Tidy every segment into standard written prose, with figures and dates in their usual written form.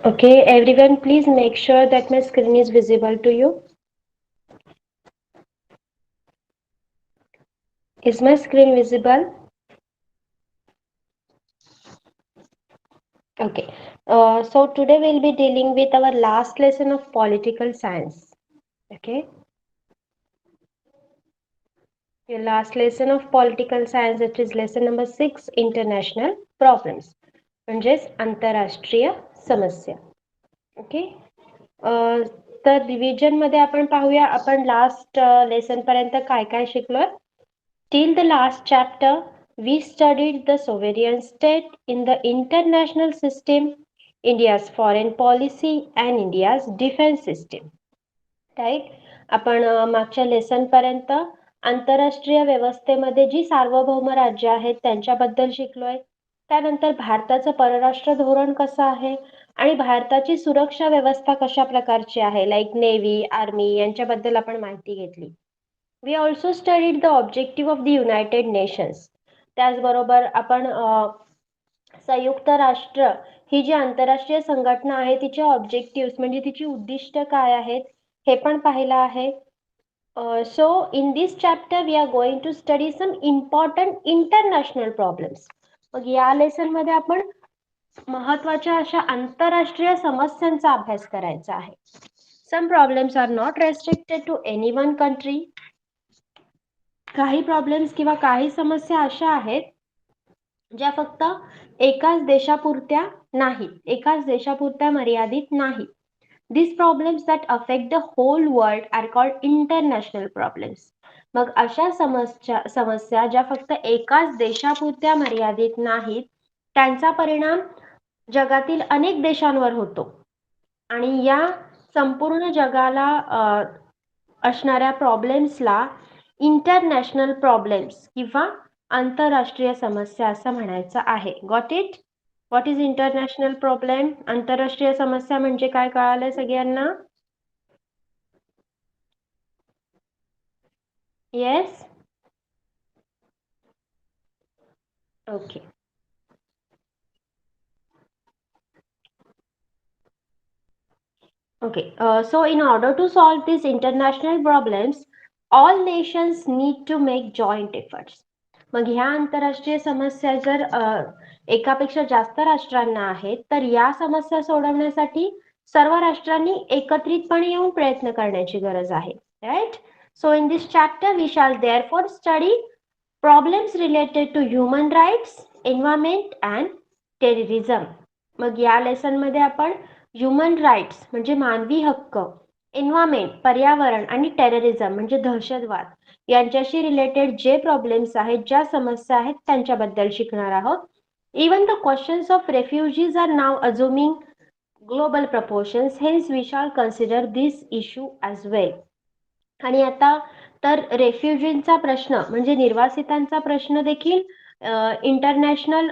Okay, everyone, please make sure that my screen is visible to you. Is my screen visible? Okay. So today we'll be dealing with our last lesson of political science. Okay. Your last lesson of political science, that is lesson number 6, international problems. म्हणजेच आंतरराष्ट्रीय समस्या. Okay. तर revision मध्ये आपण पाहूया, आपण last lesson पर्यंत काय काय शिकलोय. Till the last chapter, we studied the sovereign state in the international system, India's foreign policy and India's defense system. Right? आपण मागच्या लेसन पर्यंत आंतरराष्ट्रीय व्यवस्थेमध्ये जी सार्वभौम राज्य आहेत त्यांच्याबद्दल शिकलोय. त्यानंतर भारताचं परराष्ट्र धोरण कसं आहे आणि भारताची सुरक्षा व्यवस्था कशा प्रकारची आहे, लाईक नेव्ही, आर्मी यांच्याबद्दल आपण माहिती घेतली. We also studied the objective of the United Nations. त्याचबरोबर आपण संयुक्त राष्ट्र ही जी आंतरराष्ट्रीय संघटना आहे तिचे ऑब्जेक्टिव्ह म्हणजे तिची उद्दिष्ट काय आहेत हे पण पाहिलं आहे. So in this chapter we are going to study some important international problems. मग या लेसन मध्ये आपण महत्त्वाच्या अशा आंतरराष्ट्रीय समस्यांचा अभ्यास करायचा आहे. Some problems are not restricted to any one country. काही प्रॉब्लेम्स किंवा काही समस्या अशा आहेत ज्या फक्त एकाच देशापुरत्या नाहीत, एकाच देशापुरत्या मर्यादित नाहीत. These problems that affect the whole world are called international problems. मग अशा समस्या ज्या फक्त एकाच देशापुरत्या मर्यादित नाहीत त्यांचा परिणाम जगातील अनेक देशांवर होतो आणि या संपूर्ण जगाला असणाऱ्या प्रॉब्लेम्सला इंटरनॅशनल प्रॉब्लेम्स किंवा आंतरराष्ट्रीय समस्या असं म्हणायचं आहे. Got it? What is international problem? आंतरराष्ट्रीय समस्या म्हणजे काय कळालंय सगळ्यांना? Yes? Okay. Okay, so in order to solve these international problems, all nations need to make joint efforts. मग ह्या आंतरराष्ट्रीय समस्या जर एकापेक्षा जास्त राष्ट्रांना आहेत तर या समस्या सोडवण्यासाठी सर्व राष्ट्रांनी एकत्रितपणे येऊन प्रयत्न करण्याची गरज आहे. Right? So in this chapter we shall therefore study problems related to human rights, environment and terrorism. मग या लेसन मध्ये आपण ह्युमन राईट्स म्हणजे मानवी हक्क, एन्व्हायरमेंट पर्यावरण आणि टेररिझम म्हणजे दहशतवाद यांच्याशी रिलेटेड जे प्रॉब्लेम्स आहेत, ज्या समस्या आहेत त्यांच्याबद्दल शिकणार आहोत. Even the questions of refugees are now assuming global proportions, hence we shall consider this issue as well. आणि आता तर रेफ्युजींचा प्रश्न म्हणजे निर्वासितांचा प्रश्न देखील इंटरनॅशनल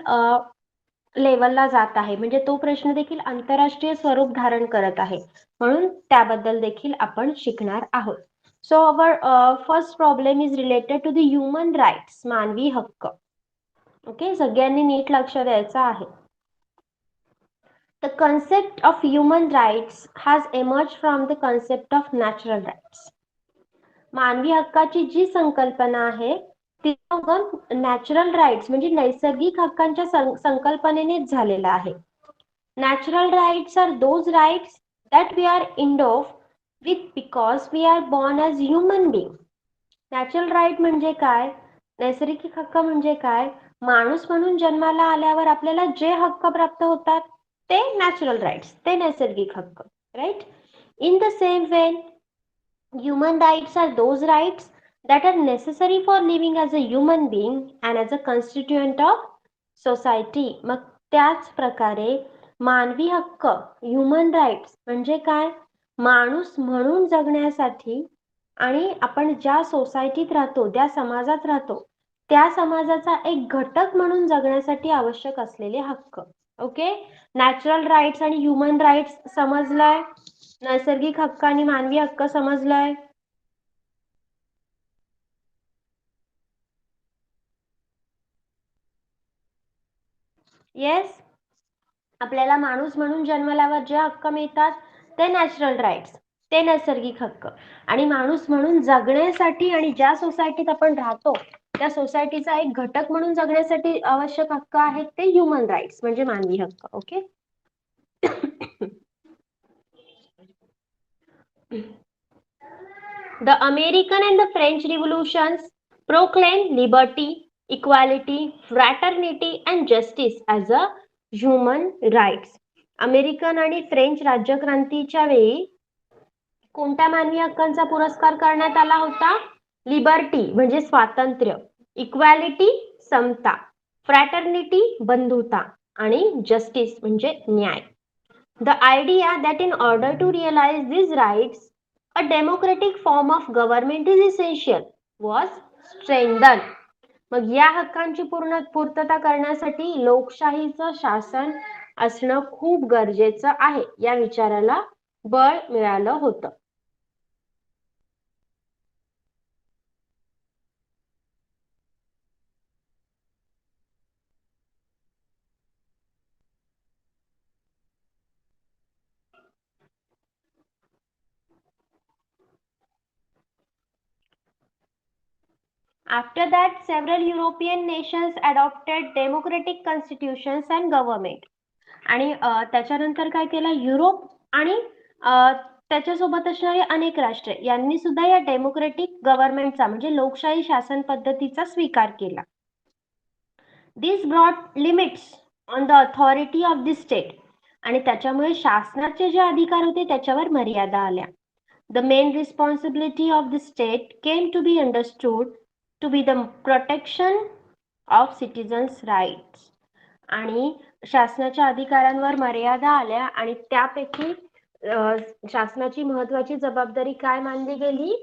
लेवलला जात आहे, म्हणजे तो प्रश्न देखील आंतरराष्ट्रीय स्वरूप धारण करत आहे, म्हणून त्याबद्दल देखील आपण शिकणार आहोत. So our first problem is related to the human rights, मानवी हक्क. ओके, सगळ्यांनी नीट लक्ष द्यायचं आहे. The concept of human rights has emerged from the concept of natural rights. मानवी हक्काची जी संकल्पना आहे ती नॅचरल राईट्स म्हणजे नैसर्गिक हक्कांच्या संकल्पनेनेच झालेला आहे. Natural rights are those rights that we are endowed with because we are born as human being. Natural right म्हणजे काय? नैसर्गिक हक्क म्हणजे काय? माणूस म्हणून जन्माला आल्यावर आपल्याला जे हक्क प्राप्त होतात ते नॅचरल राईट्स, ते नैसर्गिक हक्क. Right? In the same way human rights are those rights that are necessary for living as a human being and as a constituent of society. मग त्याच प्रकारे मानवी हक्क, ह्युमन राईट्स म्हणजे काय? माणूस म्हणून जगण्यासाठी आणि आपण ज्या सोसायटीत राहतो, ज्या समाजात राहतो त्या समाजाचा एक घटक म्हणून जगण्यासाठी आवश्यक असलेले हक्क. ओके, नॅचरल राईट्स आणि ह्युमन राईट्स समजलाय? नैसर्गिक हक्क आणि मानवी हक्क समजलाय? येस? आपल्याला माणूस म्हणून जन्मल्यावर जे हक्क मिळतात ते नॅचरल राईट्स, ते नैसर्गिक हक्क. आणि माणूस म्हणून जगण्यासाठी आणि ज्या सोसायटीत आपण राहतो त्या सोसायटीचा एक घटक म्हणून जगण्यासाठी आवश्यक हक्क आहेत ते ह्युमन राईट्स म्हणजे मानवी हक्क. Okay. The American and the French revolutions proclaimed liberty, equality, fraternity and justice as a human rights. American आणि फ्रेंच राज्यक्रांतीच्या वेळी कोणत्या मानवी हक्कांचा पुरस्कार करण्यात आला होता? लिबर्टी म्हणजे स्वातंत्र्य, इक्वॅलिटी समता, फ्रॅटर्निटी बंधुता आणि जस्टिस म्हणजे न्याय. The idea that in order to realize these rights, a democratic form of government is essential was strengthened. मग या हक्कांची पूर्तता करण्यासाठी लोकशाहीचं शासन असणं खूप गरजेचं आहे या विचाराला बळ मिळालं होतं. After that, several European nations adopted democratic constitutions and government. आणि त्याच्यानंतर काय केलं? युरोप आणि त्याच्यासोबत असणारे अनेक राष्ट्र यांनी सुद्धा या डेमोक्रेटिक गव्हर्नमेंटचा म्हणजे लोकशाही शासन पद्धतीचा स्वीकार केला. This brought limits on the authority of the state. आणि त्याच्यामुळे शासनाचे जे अधिकार होते त्याच्यावर मर्यादा आल्या. The main responsibility of the state came to be understood to be the protection of citizens' rights. आणि शासनाच्या अधिकारांवर मर्यादा आल्या आणि त्यापैकी शासनाची महत्वाची जबाबदारी काय मानली गेली?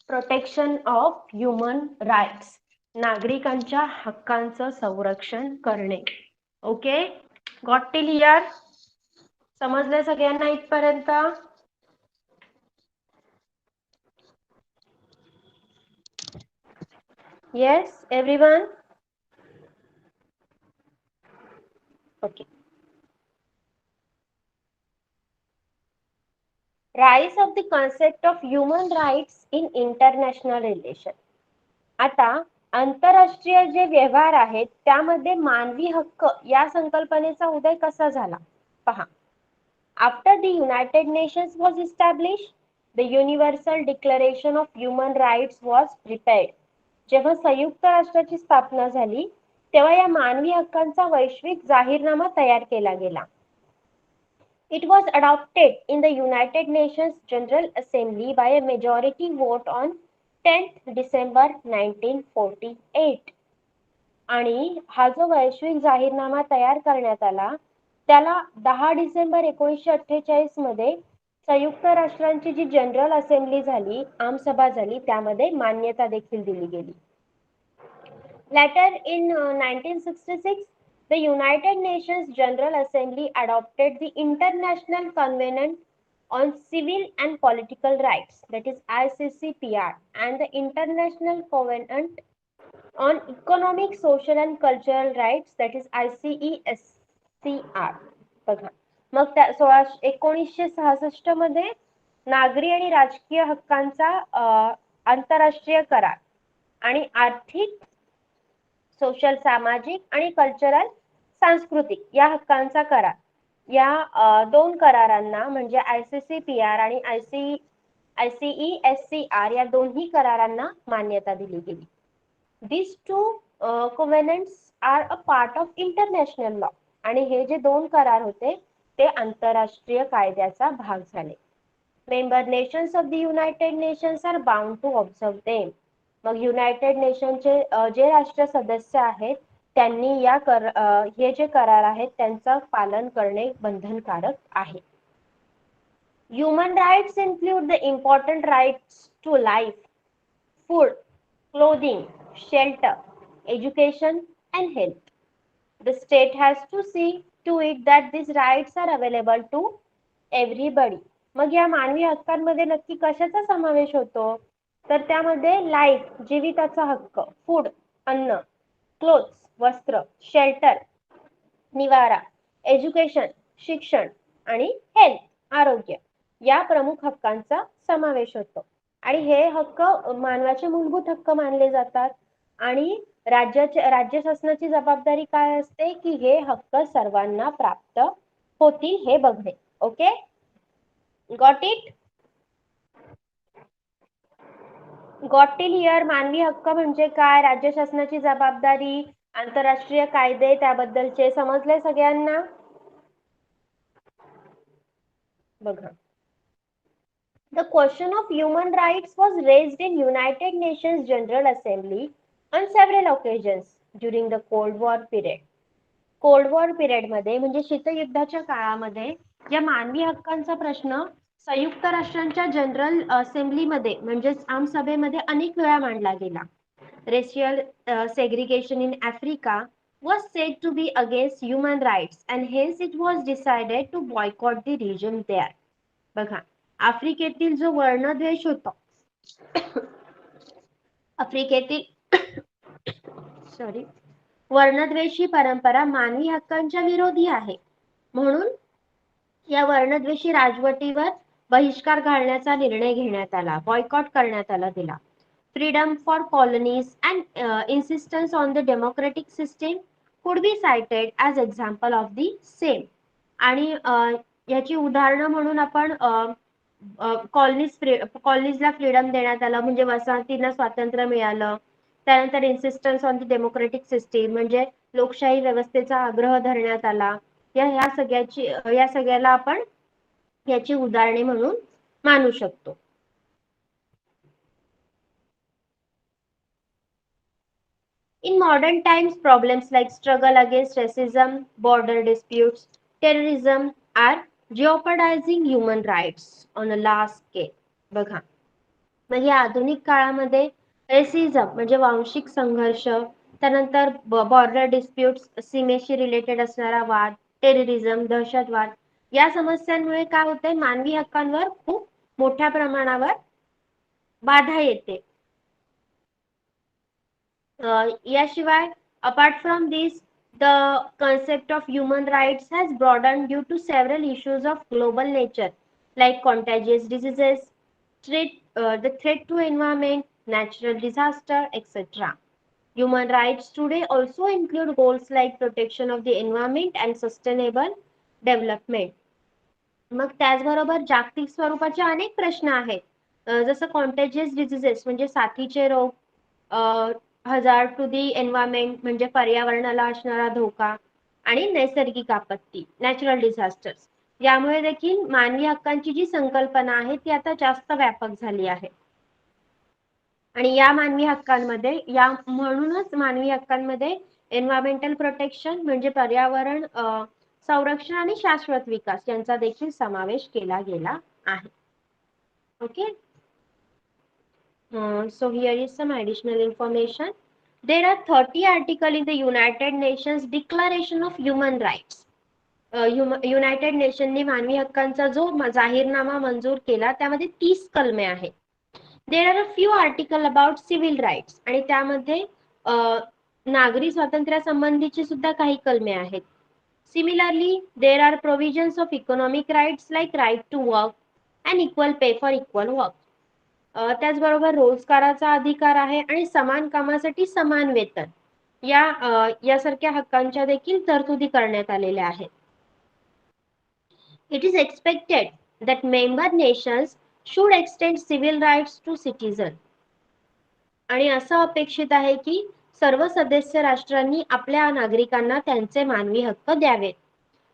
प्रोटेक्शन ऑफ ह्युमन राईट्स, नागरिकांच्या हक्कांचं संरक्षण करणे. Okay, got till here? समजले सगळ्यांना इथपर्यंत? Yes, everyone? Okay. Rise of the concept of human rights in international relation. आता आंतरराष्ट्रीय जे व्यवहार आहेत त्यामध्ये मानवी हक्क या संकल्पनेचा उदय कसा झाला पहा. After the United Nations was established, the Universal Declaration of Human Rights was prepared. जेव्हा संयुक्त राष्ट्राची स्थापना झाली तेव्हा या मानवी हक्कांचा वैश्विक जाहीरनामा तयार केला गेला. It was adopted in the United Nations General Assembly by a majority vote on 10th December 1948. आणि हा जो वैश्विक जाहीरनामा तयार करण्यात आला त्याला 10 डिसेंबर 1948 मध्ये संयुक्त राष्ट्रांची जी जनरल असेंब्ली झाली, आमसभा झाली, त्यामध्ये मान्यता देखील दिली गेली. Later in 1966, the United Nations General Assembly adopted the International Covenant on Civil and Political Rights, that is ICCPR, and the International Covenant on Economic, Social and Cultural Rights, that is ICESCR. बघा, मग 1966 मध्ये नागरी आणि राजकीय हक्कांचा आंतरराष्ट्रीय करार आणि आर्थिक, सोशल, सामाजिक आणि कल्चरल, सांस्कृतिक या हक्कांचा करार, या दोन करारांना म्हणजे ICCPR आणि ICESCR या दोन्ही करारांना मान्यता दिली गेली. These two covenants are a part of international law. आणि हे जे दोन करार होते ते आंतरराष्ट्रीय कायद्याचा भाग झाले. Member nations of the United Nations are bound to observe them. मग युनायटेड नेशनचे जे राष्ट्र सदस्य आहेत त्यांनी या हे जे करार आहेत त्यांचं पालन करणे बंधनकारक आहे. Human rights include the important rights to life, food, clothing, shelter, education and health. The state has to see to it that these rights are available to everybody. मग या मानवी हक्कांमध्ये नक्की कशाचा समावेश होतो? तर त्यामध्ये लाईफ, जीविताचा हक्क, फूड, अन्न, क्लोथ्स, वस्त्र, शेल्टर, निवारा, एज्युकेशन, शिक्षण आणि हेल्थ आरोग्य या प्रमुख हक्कांचा समावेश होतो. आणि हे हक्क मानवाचे मूलभूत हक्क मानले जातात. आणि राज्य शासनाची जबाबदारी काय असते की हे हक्क सर्वांना प्राप्त होतील हे बघणे. Okay, got it? Got here? मानवी हक्क म्हणजे काय, राज्य शासनाची जबाबदारी, आंतरराष्ट्रीय कायदे त्याबद्दलचे समजले सगळ्यांना? बघा, the question of human rights was raised in United Nations General Assembly on several occasions during the Cold War period. Cold war period मध्ये म्हणजे शीतयुद्धाच्या काळामध्ये या मानवी हक्कांचा प्रश्न संयुक्त राष्ट्रांच्या जनरल असेंब्लीमध्ये म्हणजेच आमसभेमध्ये अनेक वेळा मांडला गेला. Racial segregation in Africa was said to be against human rights and hence it was decided to boycott the region there. बघा, आफ्रिकेतील जो वर्णद्वेष होता, आफ्रिकेतील सॉरी वर्णद्वेषी परंपरा मानवी हक्कांच्या विरोधी आहे, म्हणून या वर्णद्वेषी राजवटीवर बहिष्कार घालण्याचा निर्णय घेण्यात आला, बॉयकॉट करण्यात आला दिला. Freedom for colonies and insistence on the democratic system could be cited as example of the same. आणि याची उदाहरणं म्हणून आपण कॉलनीजला फ्रीडम देण्यात आलं म्हणजे वसाहतींना स्वातंत्र्य मिळालं. त्यानंतर insistence on the democratic system म्हणजे लोकशाही व्यवस्थेचा आग्रह धरण्यात आला. या सगळ्याला आपण याची उदाहरणे म्हणून मानू शकतो. In modern times, problems like struggle against racism, border disputes, terrorism are jeopardizing human rights on a large scale. बघा, म्हणजे आधुनिक काळामध्ये रेसिझम म्हणजे वांशिक संघर्ष, त्यानंतर बॉर्डर डिस्प्यूट्स सीमेशी रिलेटेड असणारा वाद, टेररिझम दहशतवाद या समस्यांमुळे काय होते, मानवी हक्कांवर खूप मोठ्या प्रमाणावर बाधा येते. याशिवाय apart from this, the concept of human rights has broadened due to several issues of global nature like contagious diseases, the threat to environment, natural disaster, etc. Human rights today also include goals like protection of the environment and sustainable development. मग त्याचबरोबर जागतिक स्वरूपाचे अनेक प्रश्न आहेत, जसं contagious diseases म्हणजे साथीचे रोग, हजार्ड टू दी एन्व्हायरमेंट म्हणजे पर्यावरणाला असणारा धोका, आणि नैसर्गिक आपत्ती नॅचरल डिझास्टर्स. यामुळे देखील मानवी हक्कांची जी संकल्पना आहे ती आता जास्त व्यापक झाली आहे. आणि या मानवी हक्कांमध्ये म्हणूनच मानवी हक्कांमध्ये एन्व्हायरमेंटल प्रोटेक्शन म्हणजे पर्यावरण संरक्षण आणि शाश्वत विकास यांचा देखील समावेश केला गेला आहे. Okay, so here is some additional information. There are 30 articles in the United Nations Declaration of Human Rights. United नेशनने मानवी हक्कांचा जो जाहीरनामा मंजूर केला त्यामध्ये 30 कलमे आहेत. There are a few article about civil rights आणि त्यामध्ये नागरी स्वातंत्र्यासंबंधीची सुद्धा काही कलमे आहेत. Similarly, there are provisions of economic rights like right to work and equal pay for equal work. त्याचबरोबर रोजगाराचा अधिकार आहे आणि समान कामासाठी समान वेतन यासारख्या हक्कांच्या देखील तरतुदी करण्यात आलेल्या आहेत. It is expected that member nations should extend civil rights to citizens. आणि असं अपेक्षित आहे की सर्व सदस्य राष्ट्रांनी आपल्या नागरिकांना त्यांचे मानवी हक्क द्यावेत.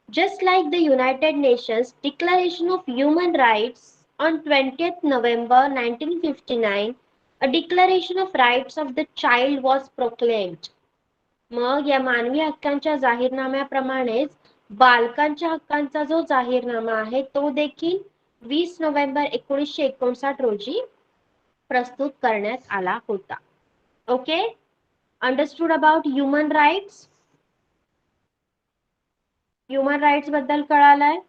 Just like the United Nations Declaration of Human Rights on 20th November 1959, a Declaration of Rights of the Child was proclaimed. मग या मानवी हक्कांच्या जाहीरनाम्याप्रमाणेच बालकांच्या हक्कांचा जो जाहीरनामा आहे तो देखील 20 नोव्हेंबर 1959 रोजी प्रस्तुत करण्यात आला होता. Okay, understood about human rights? Human rights बद्दल कळालंय?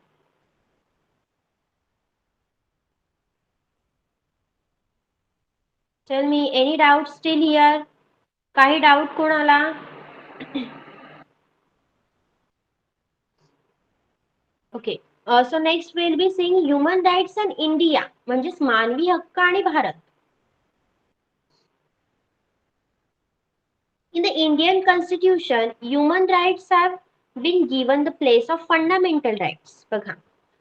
Tell me, any doubt still here? काही डाऊट कोणाला? Okay. So next will be seeing human rights in India, म्हणजेच मानवी हक्क आणि Bharat. In the Indian Constitution, human rights have been given the place of fundamental rights. बघा,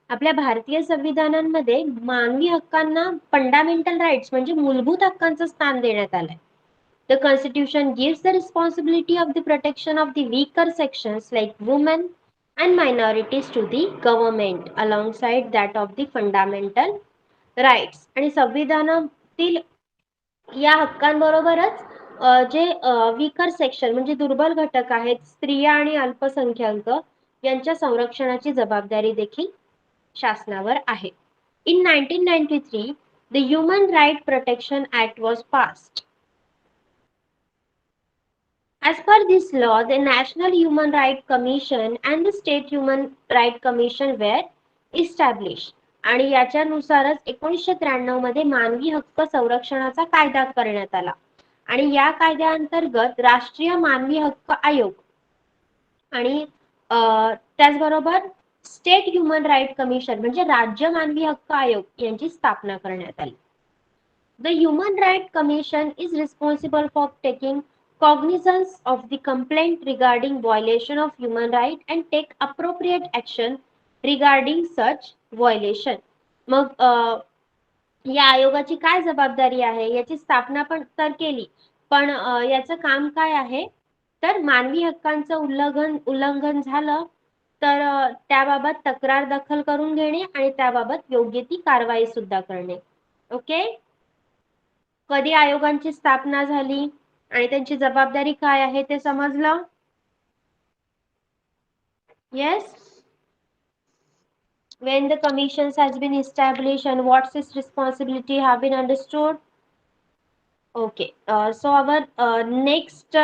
आपल्या भारतीय संविधानांमध्ये मानवी हक्कांना फंडामेंटल राईट्स म्हणजे मूलभूत हक्कांचं स्थान देण्यात आलंय. The Constitution gives the responsibility of the protection of the weaker sections like women and minorities to the government alongside that of the fundamental rights. आणि संविधानातील या हक्कांबरोबरच जे वीकर सेक्शन म्हणजे दुर्बल घटक आहेत, स्त्रिया आणि अल्पसंख्याक यांच्या संरक्षणाची जबाबदारी देखील शासनावर आहे. In 1993, the Human Right Protection Act was passed. As per this law, the National Human Rights Commission and the State Human Rights Commission were established. आणि याच्यानुसारच 1993 मध्ये मानवी हक्क संरक्षणाचा कायदा करण्यात आला. आणि या कायद्याअंतर्गत राष्ट्रीय मानवी हक्क आयोग आणि त्याचबरोबर स्टेट ह्युमन राईट कमिशन म्हणजे राज्य मानवी हक्क आयोग यांची स्थापना करण्यात आली. The Human Rights Commission is responsible for taking cognizance of the complaint regarding violation of human rights and take appropriate action regarding such violation. मग या आयोगाची काय जबाबदारी आहे, याची स्थापना पण तर केली, पण याचं काम काय आहे, तर मानवी हक्कांचं उल्लंघन झालं तर त्याबाबत तक्रार दाखल करून घेणे आणि त्याबाबत योग्य ती कारवाई सुद्धा करणे. ओके. कधी आयोगांची स्थापना झाली आणि त्यांची जबाबदारी काय आहे ते समजलं? Yes. When the commissions has been established and what's its responsibility have been understood. Okay. So our next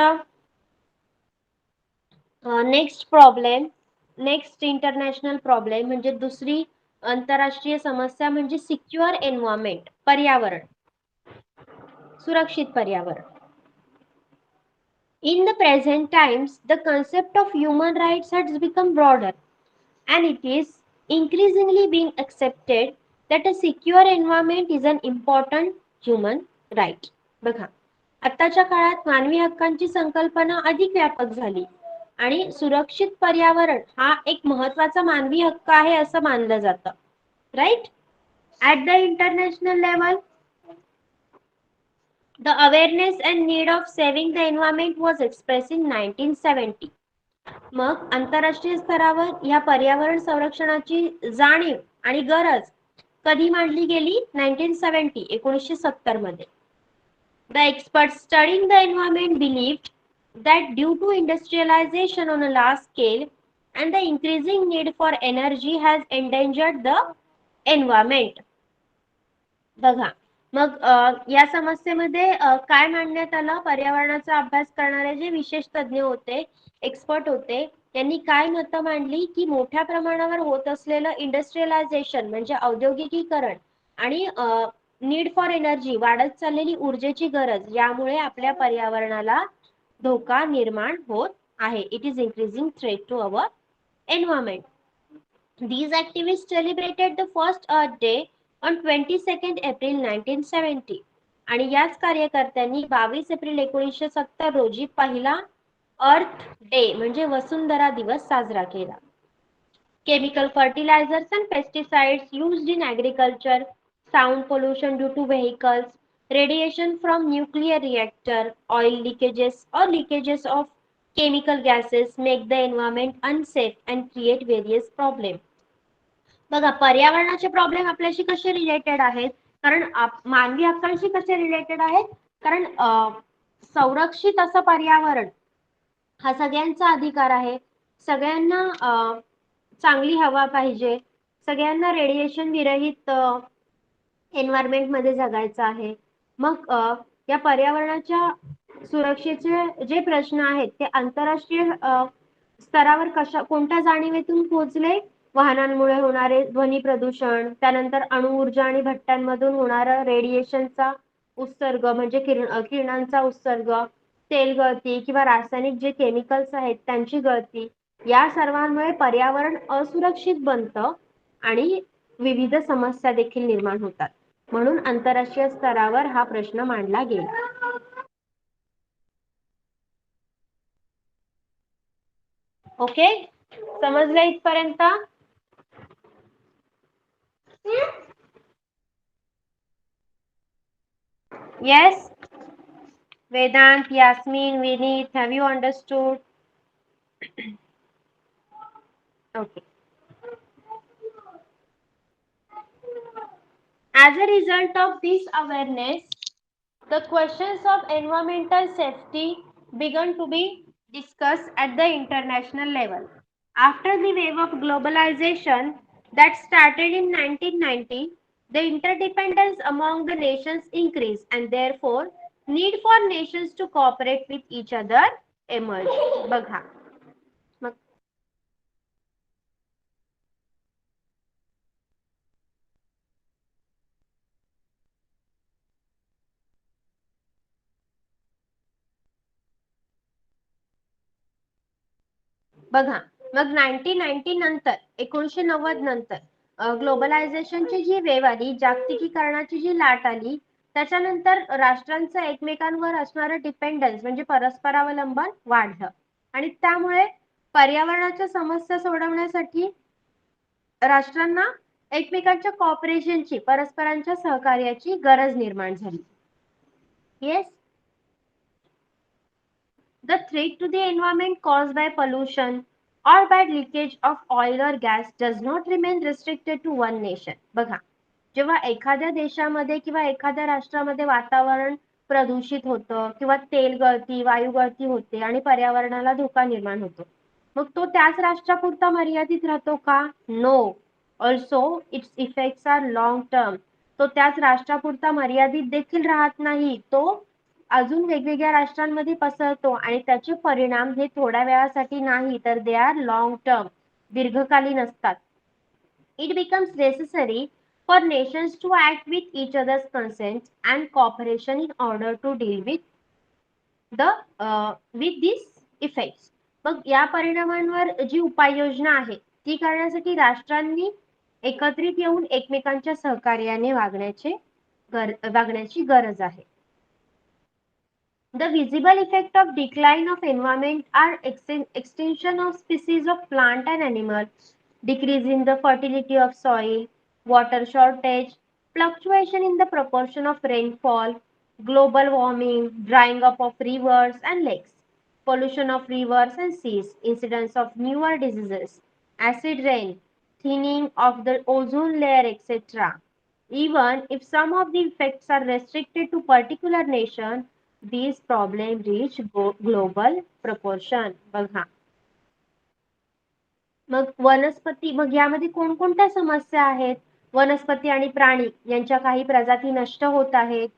problem, next international problem म्हणजे दुसरी आंतरराष्ट्रीय समस्या म्हणजे सिक्युअर एन्व्हायरमेंट, पर्यावरण, सुरक्षित पर्यावरण. In the present times, the concept of human rights has become broader and it is increasingly being accepted that a secure environment is an important human right. बघा, आताच्या काळात मानवी हक्कांची संकल्पना अधिक व्यापक झाली आणि सुरक्षित पर्यावरण हा एक महत्त्वाचा मानवी हक्क आहे असं मानलं जातं. Right? At the international level, the awareness and need of saving the environment was expressed in 1970. मग आंतरराष्ट्रीय स्तरावर या पर्यावरण संरक्षणाची जाणीव आणि गरज कधी मांडली गेली? 1970 मध्ये. The experts studying the environment believed that due to industrialization on a large scale and the increasing need for energy has endangered the environment. बघा, मग या समस्येमध्ये काय मांडण्यात आलं? पर्यावरणाचा अभ्यास करणारे जे विशेष तज्ञ होते, एक्सपर्ट होते, त्यांनी काय मतं मांडली की मोठ्या प्रमाणावर होत असलेलं इंडस्ट्रियलायझेशन म्हणजे औद्योगिकीकरण आणि नीड फॉर एनर्जी, वाढत चाललेली ऊर्जेची गरज, यामुळे आपल्या पर्यावरणाला धोका निर्माण होत आहे. It is increasing threat to our environment. These activists celebrated the first Earth Day on 22nd April 1970. आणि याच कार्यकर्त्यांनी 22 एप्रिल 1970 रोजी पहिला अर्थ डे म्हणजे वसुंधरा दिवस साजरा केला. Chemical fertilizers and pesticides used in agriculture, sound pollution due to vehicles, radiation from nuclear reactor, oil leakages or leakages of chemical gases make the environment unsafe and create various problems. बघा, पर्यावरणाचे problem आपल्याशी कसे related आहेत? कारण मानवी हक्कांशी कसे related आहेत? कारण संरक्षित असं पर्यावरण हा सगळ्यांचा अधिकार आहे. सगळ्यांना चांगली हवा पाहिजे, सगळ्यांना रेडिएशन विरहित एन्व्हायरमेंट मध्ये जगायचं आहे. मग या पर्यावरणाच्या सुरक्षेचे जे प्रश्न आहेत ते आंतरराष्ट्रीय स्तरावर कोणत्या जाणीवेतून पोहोचले? वाहनांमुळे होणारे ध्वनी प्रदूषण, त्यानंतर अणुऊर्जा आणि भट्ट्यांमधून होणारा रेडिएशनचा उत्सर्ग म्हणजे किरणांचा उत्सर्ग, तेल गळती किंवा रासायनिक जे केमिकल्स आहेत त्यांची गळती, या सर्वांमुळे पर्यावरण असुरक्षित बनतं आणि विविध समस्या देखील निर्माण होतात. म्हणून आंतरराष्ट्रीय स्तरावर हा प्रश्न मांडला गेला. ओके, समजलं इथपर्यंत? Yes, Vedant, Yasmin, Vineet, have you understood? Okay. As a result of this awareness, the questions of environmental safety began to be discussed at the international level. After the wave of globalization that started in 1990, the interdependence among the nations increased and therefore need for nations to cooperate with each other emerged. बघा, मग बघा, मग 1990 नंतर 1990 नंतर ग्लोबलायझेशनची जी wave आली, जागतिकीकरणाची जी लाट आली, त्याच्यानंतर राष्ट्रांचं एकमेकांवर असणारं डिपेंडन्स म्हणजे परस्परावलंबन वाढलं आणि त्यामुळे पर्यावरणाच्या समस्या सोडवण्यासाठी राष्ट्रांना एकमेकांच्या कॉपरेशनची, परस्परांच्या सहकार्याची गरज निर्माण झाली. Yes, the threat to the environment caused by pollution or by leakage of oil or gas does not remain restricted to one nation. बघा, जेव्हा एखाद्या देशामध्ये किंवा एखाद्या राष्ट्रामध्ये वातावरण प्रदूषित होतं किंवा तेल गळती, वायू गळती होते आणि पर्यावरणाला धोका निर्माण होतो, मग तो त्याच राष्ट्रापुरता मर्यादित राहतो का? No. Also its effects are long term. तो त्याच राष्ट्रापुरता मर्यादित देखील राहत नाही, तो अजून वेगवेगळ्या राष्ट्रांमध्ये पसरतो आणि त्याचे परिणाम हे थोड्या वेळासाठी नाही, तर दे आर लॉंग टर्म, दीर्घकालीन असतात. It becomes necessary for nations to act with each other's consent and cooperation in order to deal with these effects. मग या परिणामांवर जी उपाययोजना आहे ती करण्यासाठी राष्ट्रांनी एकत्रित येऊन एकमेकांच्या सहकार्याने वागण्याची गरज आहे. The visible effect of decline of environment are extinction of species of plant and animal, decrease in the fertility of soil, water shortage, fluctuation in the proportion of rainfall, global warming, drying up of rivers and lakes, pollution of rivers and seas, incidence of newer diseases, acid rain, thinning of the ozone layer, etc. Even if some of the effects are restricted to particular nation, these problems reach global proportion. बघा, मग वनस्पती, मग यामध्ये कोणकोणत्या समस्या आहेत? वनस्पती आणि प्राणी यांच्या काही प्रजाती नष्ट होत आहेत.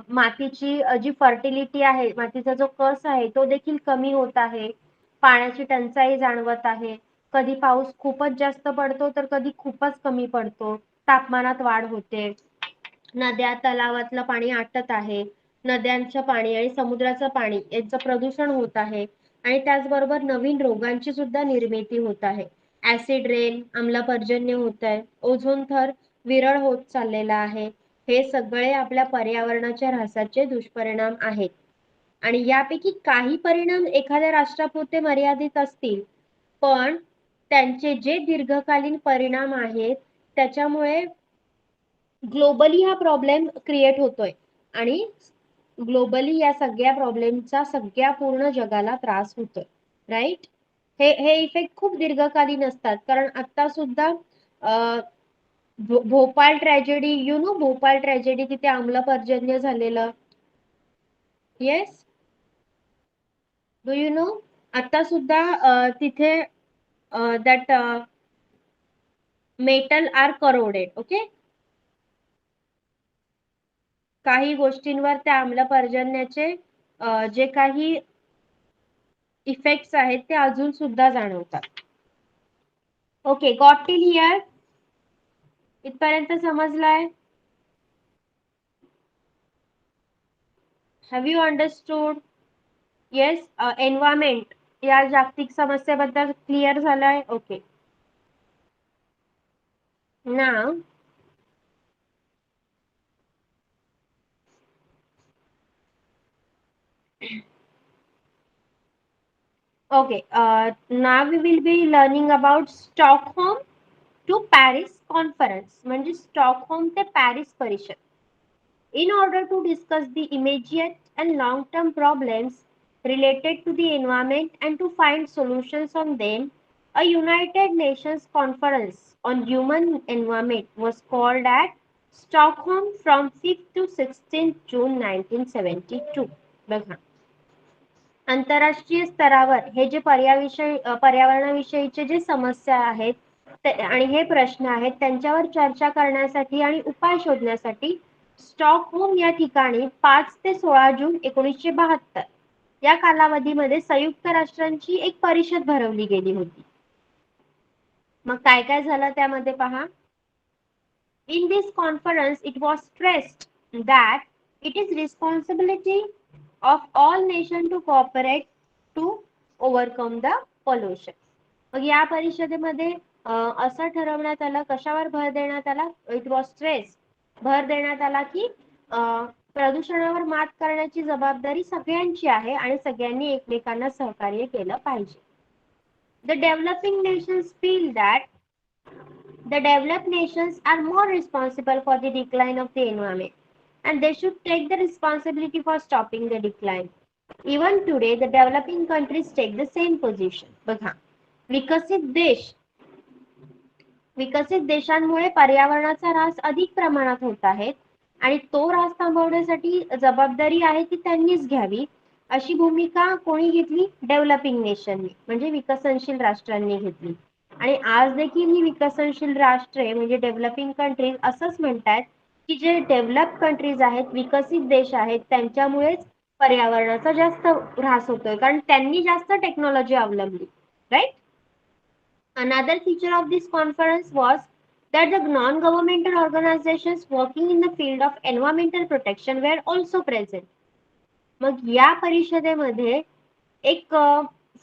मातीची जी फर्टिलिटी आहे, मातीचा जो कस आहे तो देखील कमी होत आहे. पाण्याची टंचाई जाणवत आहे. कधी पाऊस खूपच जास्त पडतो तर कधी खूपच कमी पडतो. तापमानात वाढ होते. नद्या, तलावातलं पाणी आटत आहे. नद्यांचं पाणी आणि समुद्राचं पाणी यांचं प्रदूषण होत आहे आणि त्याचबरोबर नवीन रोगांची सुद्धा निर्मिती होत आहे. ऍसिड रेन, आम्लपर्जन्य होत आहे. ओझोन थर विरळ होत चाललेला आहे. हे सगळे आपल्या पर्यावरणाच्या ऱ्हासाचे दुष्परिणाम आहेत आणि यापैकी काही परिणाम एखाद्या राष्ट्रापुरते मर्यादित असतील, पण त्यांचे जे दीर्घकालीन परिणाम आहेत त्याच्यामुळे ग्लोबली हा प्रॉब्लेम क्रिएट होतोय आणि ग्लोबली या सगळ्या प्रॉब्लेमचा सगळ्या पूर्ण जगाला त्रास होतोय. राईट? हे इफेक्ट खूप दीर्घकालीन असतात. कारण आता सुद्धा भोपाळ ट्रॅजेडी, भोपाळ ट्रॅजेडी, तिथे आम्लपर्जन्य झालेलं. Yes, do you know? आता सुद्धा तिथे that metal are corroded. Okay, काही गोष्टींवर त्या आम्लपर्जन्याचे जे काही इफेक्ट्स आहेत ते अजून सुद्धा जाणवतात. Okay, got till here? इथपर्यंत समजलाय? Have you understood? Yes, environment या जागतिक समस्येबद्दल क्लिअर झालंय? Okay. Now, okay, now we will be learning about Stockholm to Paris conference, म्हणजे Stockholm ते Paris परिषद. In order to discuss the immediate and long-term problems related to the environment and to find solutions on them, a United Nations conference on human environment was called at Stockholm from 5th to 16th June 1972. बघा. आंतरराष्ट्रीय स्तरावर हे जे पर्यावरणाविषयीचे जे समस्या आहेत आणि हे प्रश्न आहेत त्यांच्यावर चर्चा करण्यासाठी आणि उपाय शोधण्यासाठी स्टॉकहोम या ठिकाणी 5 ते 16 जून 1972 या कालावधीमध्ये संयुक्त राष्ट्रांची एक परिषद भरवली गेली होती. मग काय काय झालं त्यामध्ये पहा. In this conference, it was stressed that it is responsibility of all nations to cooperate to overcome the pollution. मग या परिषदेमध्ये असं ठरवण्यात आलं, कशावर भर देण्यात आला? इट वॉज स्ट्रेस, भर देण्यात आला की प्रदूषणावर मात करण्याची जबाबदारी सगळ्यांची आहे आणि सगळ्यांनी एकमेकांना सहकार्य केलं पाहिजे. The developing nations feel that the developed nations are more responsible for the decline of the environment and they should take the responsibility for stopping the decline. Even today, the developing countries take the same position. बघा, विकसित देशांमुळे पर्यावरणाचा ऱ्हास अधिक प्रमाणात होत आहे आणि तो ऱ्हास थांबवण्यासाठी जबाबदारी आहे ती त्यांनीच घ्यावी अशी भूमिका कोणी घेतली? डेव्हलपिंग नेशननी, म्हणजे विकसनशील राष्ट्रांनी घेतली. आणि आज देखील ही विकसनशील राष्ट्रे म्हणजे डेव्हलपिंग कंट्रीज असंच म्हणतात की जे डेव्हलप कंट्रीज आहेत, विकसित देश आहेत, त्यांच्यामुळेच पर्यावरणाचा जास्त ऱ्हास होतोय कारण त्यांनी जास्त टेक्नॉलॉजी अवलंबली. Right. Another feature of this conference was that the non-governmental organizations working in the field of environmental protection were also present. मग या परिषदेमध्ये एक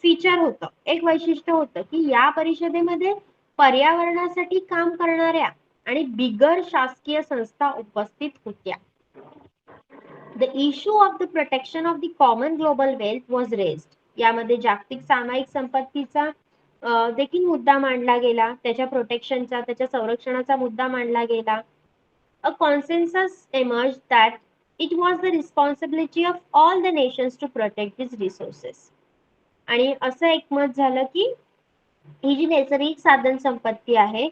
फीचर होतं, एक वैशिष्ट्य होतं की या परिषदेमध्ये पर्यावरणासाठी काम करणाऱ्या आणि बिगर शासकीय संस्था उपस्थित होत्या. The issue of the protection of the common global wealth was raised. यामध्ये जागतिक सामायिक संपत्तीचा देखील मुद्दा मांडला गेला, त्याच्या प्रोटेक्शनचा, त्याच्या संरक्षणाचा मुद्दा मांडला गेला. A consensus emerged that it was the responsibility of all the nations to protect these resources. आणि असं एकमत झालं की ही जी नैसर्गिक साधन संपत्ती आहे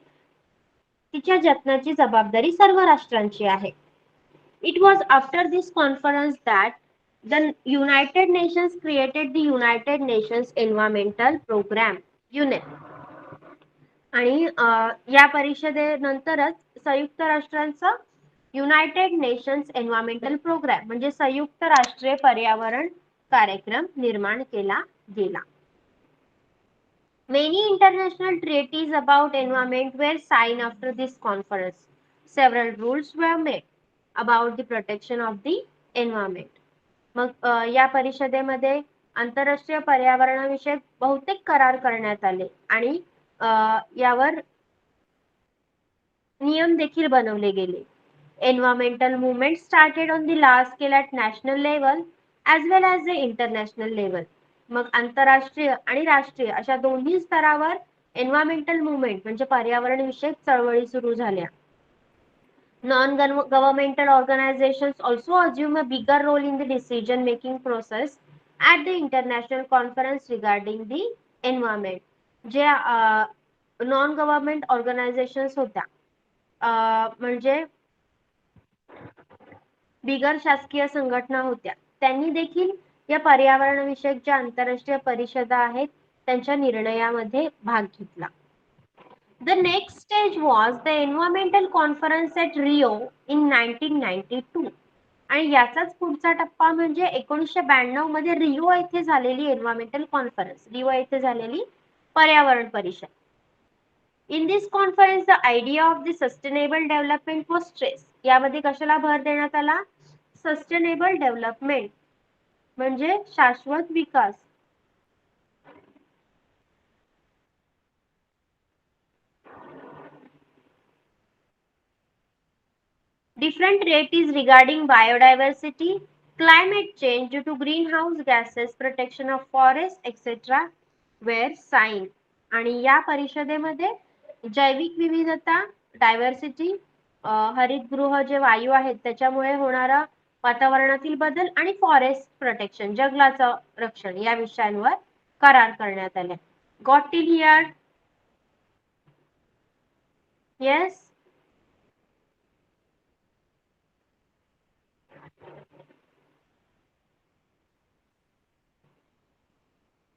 तिच्या जतनाची जबाबदारी सर्व राष्ट्रांची आहे. It was after this conference that the United Nations created the United Nations Environmental Program, UNEP. आणि या परिषदेनंतरच संयुक्त राष्ट्रांचा युनायटेड नेशन्स एन्व्हायरमेंटल प्रोग्राम म्हणजे संयुक्त राष्ट्रीय पर्यावरण कार्यक्रम निर्माण केला गेला. Many international treaties about environment were signed after this conference. Several rules were made about the protection of the environment. मग या परिषदेमध्ये आंतरराष्ट्रीय पर्यावरणाविषयक बहुतेक करार करण्यात आले आणि यावर नियम देखील बनवले गेले. Environmental movement started on the large scale at national level as well as the international level. मग आंतरराष्ट्रीय आणि राष्ट्रीय अशा दोन्ही स्तरावर एन्व्हायरमेंटल मुवमेंट म्हणजे पर्यावरण विषयक चळवळी सुरू झाल्या. Non-governmental organizations also assume a bigger role in the decision-making process at the international conference regarding the environment. जे non-government organizations होत्या म्हणजे बिगर शासकीय संघटना होत्या, त्यांनी देखील या पर्यावरणाविषयक ज्या आंतरराष्ट्रीय परिषदा आहेत त्यांच्या निर्णयामध्ये भाग घेतला. The next stage was the environmental conference at Rio in 1992. आणि याचाच पुढचा टप्पा म्हणजे 1992 मध्ये रिओ येथे झालेली एन्व्हायरमेंटल कॉन्फरन्स, रिओ येथे झालेली पर्यावरण परिषद. In this conference, the idea of the sustainable development was stressed. यामध्ये कशाला भर देण्यात आला? सस्टेनेबल डेव्हलपमेंट म्हणजे शाश्वत विकास. Different rate is regarding biodiversity, climate change due to greenhouse gases, protection of forest, etc. were signed. आणि या परिषदेमध्ये जैविक विविधता, डायव्हर्सिटी, हरितगृह जे वायू आहेत त्याच्यामुळे होणारा वातावरणातील बदल आणि फॉरेस्ट प्रोटेक्शन, जंगलाचं रक्षण या विषयांवर करार करण्यात आले. Got till here? Yes.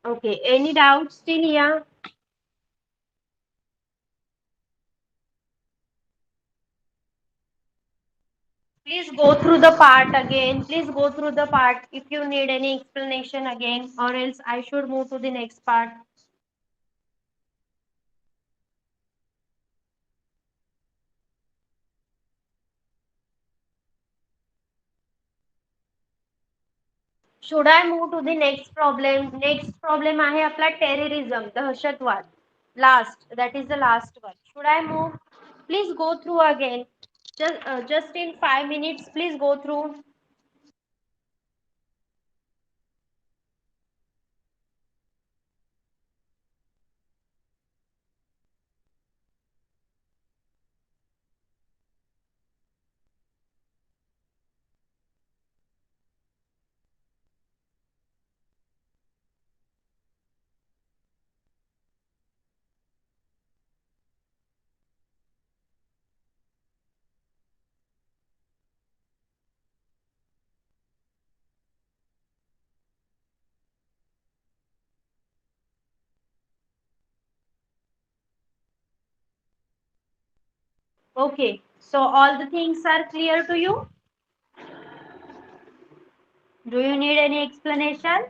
Okay, any doubts till here? Please go through the part again. Please go through the part if you need any explanation again, or else I should move to the next part. Should I move to the next problem? Next problem आहे आपला terrorism, दहशतवाद. Last, that is the last one. Should I move? Please go through again. Just in 5 minutes, please go through. Okay, so all the things are clear to you? Do you need any explanation?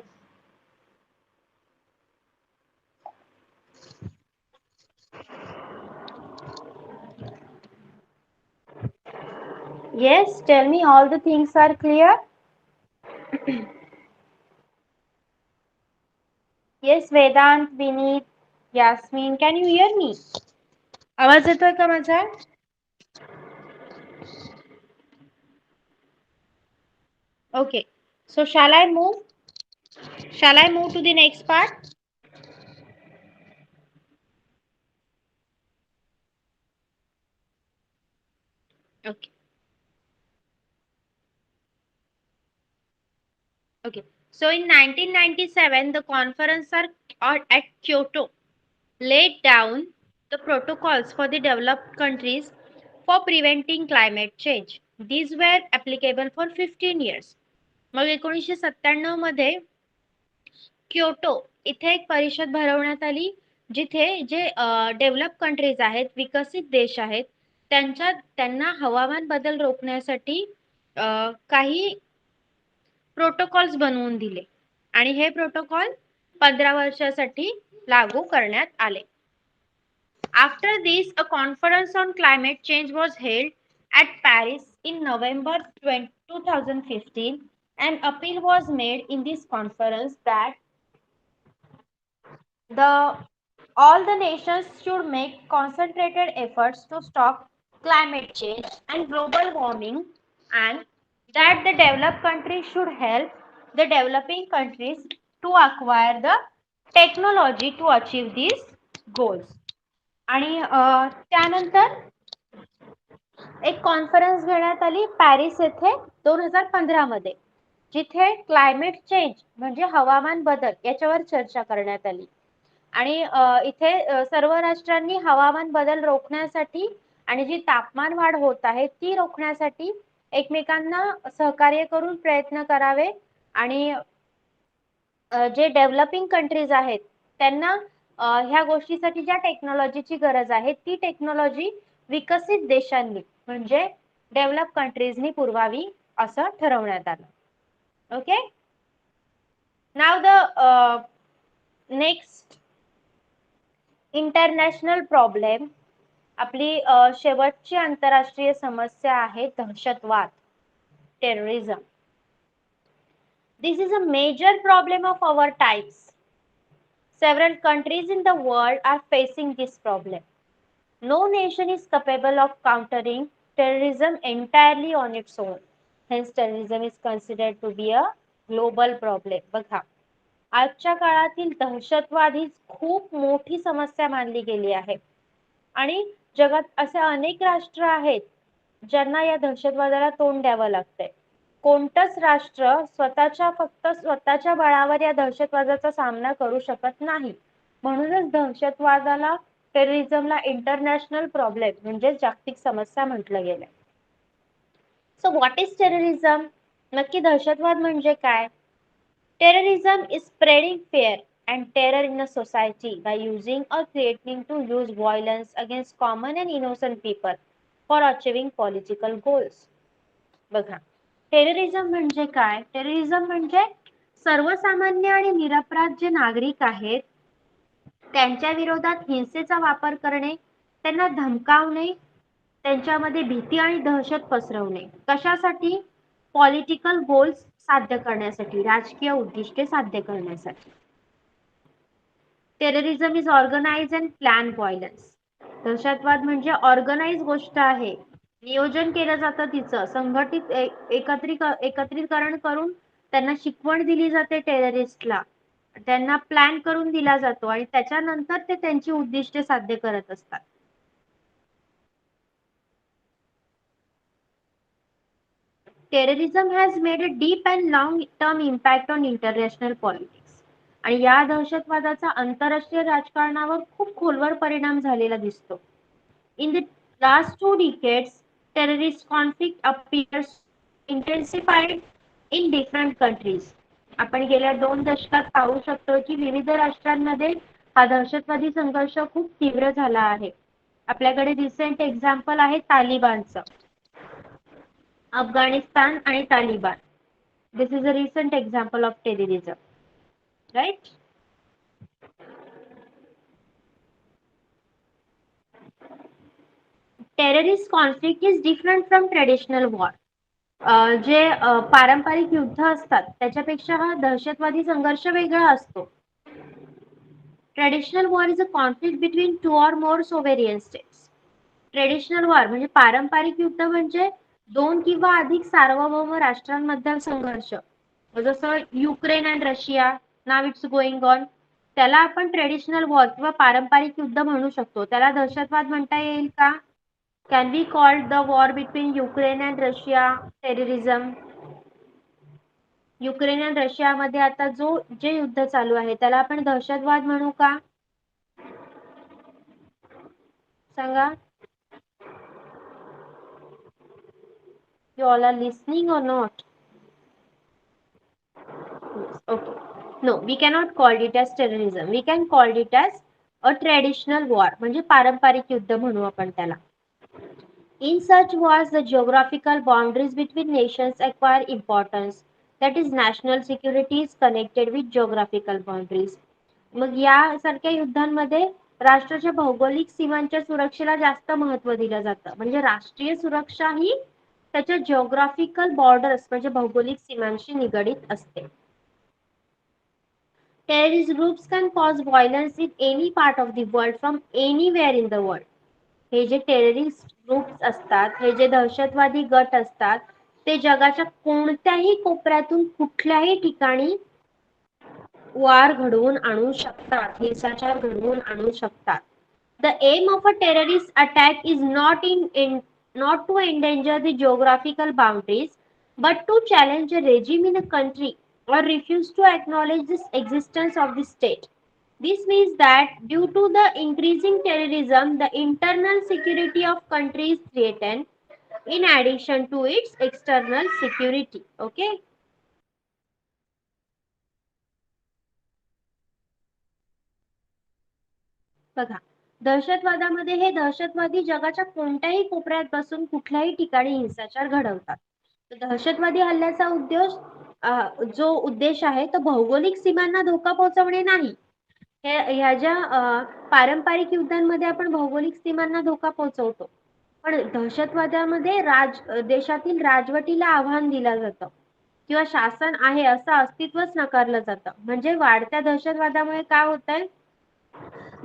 Yes, tell me all the things are clear? Yes, Vedant, Vineet, Yasmin, can you hear me? आवाज येतोय का माझा? Okay, so shall I move? Shall I move to the next part? Okay. Okay. So in 1997, the conference at Kyoto laid down the protocols for the developed countries for preventing climate change. These were applicable for 15 years. मग 1997 मध्ये Kyoto इथे एक परिषद भरवण्यात आली जिथे जे develop countries आहेत, विकसित देश आहेत, त्यांना हवामान बदल रोखण्यासाठी काही प्रोटोकॉल्स बनवून दिले आणि हे प्रोटोकॉल 15 वर्षासाठी लागू करण्यात आले. After this, a conference on climate change was held at Paris in November 2015. An appeal was made in this conference that all the nations should make concentrated efforts to stop climate change and global warming, and that the developed countries should help the developing countries to acquire the technology to achieve these goals. आणि त्यानंतर एक conference घेण्यात आली Paris येथे 2015 मध्ये, जिथे climate change म्हणजे हवामान बदल याच्यावर चर्चा करण्यात आली. आणि इथे सर्व राष्ट्रांनी हवामान बदल रोखण्यासाठी आणि जी तापमान वाढ होत आहे ती रोखण्यासाठी एकमेकांना सहकार्य करून प्रयत्न करावे आणि जे डेव्हलपिंग कंट्रीज आहेत त्यांना ह्या गोष्टीसाठी ज्या टेक्नॉलॉजीची गरज आहे ती टेक्नॉलॉजी विकसित देशांनी म्हणजे डेव्हलप कंट्रीजनी पुरवावी असं ठरवण्यात आलं. Okay, now the next international problem, आपली शेवटची आंतरराष्ट्रीय समस्या आहे दहशतवाद, terrorism. This is a major problem of our times. Several countries in the world are facing this problem. No nation is capable of countering terrorism entirely on its own. Hence, terrorism is considered to be a global problem. बघा, आजच्या काळातील दहशतवाद ही खूप मोठी समस्या मानली गेली आहे आणि जगात असे अनेक राष्ट्र आहेत ज्यांना या दहशतवादाला तोंड द्यावं लागतंय. कोणतंच राष्ट्र फक्त स्वतःच्या बळावर या दहशतवादाचा सामना करू शकत नाही. म्हणूनच दहशतवादाला, टेररिझमला इंटरनॅशनल प्रॉब्लेम म्हणजे जागतिक समस्या म्हटलं गेलंय. So what is terrorism? नक्की दहशतवाद म्हणजे काय? Terrorism is spreading fear and terror in a society by using or threatening to use violence against common and innocent people for achieving political goals. बघा, टेररिझम म्हणजे काय? टेररिझम म्हणजे सर्वसामान्य आणि निरपराध जे नागरिक आहेत त्यांच्या विरोधात हिंसेचा वापर करणे, त्यांना धमकावणे, त्यांच्यामध्ये भीती आणि दहशत पसरवणे. कशासाठी? पॉलिटिकल गोल्स साध्य करण्यासाठी, राजकीय उद्दिष्टे साध्य करण्यासाठी. Terrorism is organise and plan violence. दहशतवाद म्हणजे ऑर्गनाइज गोष्ट आहे, नियोजन केलं जातं तिचं, संघटित एकत्रीकरण करून त्यांना शिकवण दिली जाते टेररिस्टला, त्यांना प्लॅन करून दिला जातो आणि त्याच्यानंतर ते त्यांची उद्दिष्टे साध्य करत असतात. Terrorism has made a deep and long-term impact on international politics. आणि या दहशतवादाचा आंतरराष्ट्रीय राजकारणावर खूप खोलवर परिणाम झालेला दिसतो. In the last 2 decades, terrorist conflict appears intensified in different countries. आपण गेल्या 2 दशकात पाहू शकतो की विविध राष्ट्रांमध्ये हा दहशतवादी संघर्ष खूप तीव्र झाला आहे. आपल्याकडे रिसेंट एक्झाम्पल आहे तालिबानचं. Afghanistan and Taliban. This is a recent example of terrorism, right? Terrorist conflict is different from traditional war. जे पारंपरिक युद्ध असतात त्याच्यापेक्षा हा दहशतवादी संघर्ष वेगळा असतो. Traditional war is a conflict between 2 or more sovereign states. Traditional war म्हणजे पारंपरिक युद्ध म्हणजे 2 किंवा अधिक सार्वभौम राष्ट्रांमधील संघर्ष. जसं Ukraine and Russia, now it's going on, त्याला आपण ट्रेडिशनल वॉर किंवा पारंपरिक युद्ध म्हणू शकतो. त्याला दहशतवाद म्हणता येईल का? Can be called the war between Ukraine and Russia terrorism? Ukraine and रशियामध्ये आता जे युद्ध चालू आहे त्याला आपण दहशतवाद म्हणू का? सांगा. You all are listening or not? Okay. No, we cannot call it as terrorism. We can call it as a traditional war. म्हणजे पारंपरिक युद्ध म्हणू आपण त्याला. In such wars, the geographical boundaries between nations acquire importance. That is, national security is connected with geographical boundaries. मग यासारख्या युद्धांमध्ये राष्ट्राच्या भौगोलिक सीमांच्या सुरक्षेला जास्त महत्त्व दिलं जातं. म्हणजे राष्ट्रीय सुरक्षा ही त्याच्या जिओग्राफिकल बॉर्डर्स म्हणजे भौगोलिक सीमांशी निगडित असते. Terrorist groups can cause violence in any part of the world from anywhere in the world. हे जे टेररिस्ट ग्रुप्स असतात, हे जे दहशतवादी गट असतात, ते जगाच्या कोणत्याही कोपऱ्यातून कुठल्याही ठिकाणी वार घडवून आणू शकतात, हिंसाचार घडवून आणू शकतात. The aim of a terrorist attack is not to endanger the geographical boundaries, but to challenge a regime in a country or refuse to acknowledge the existence of the state. This means that due to the increasing terrorism, the internal security of country is threatened in addition to its external security. Okay. बघा, दहशतवादामध्ये हे दहशतवादी जगाच्या कोणत्याही कोपऱ्यात बसून कुठल्याही ठिकाणी हिंसाचार घडवतात. दहशतवादी हल्ल्याचा जो उद्देश आहे तो भौगोलिक सीमांना धोका पोहोचवणे नाही. ह्या ज्या पारंपरिक युद्धांमध्ये आपण भौगोलिक सीमांना धोका पोहोचवतो, पण दहशतवादामध्ये देशातील राजवटीला आव्हान दिलं जातं किंवा शासन आहे असं अस्तित्वच नाकारलं जातं. म्हणजे वाढत्या दहशतवादामुळे काय होतंय,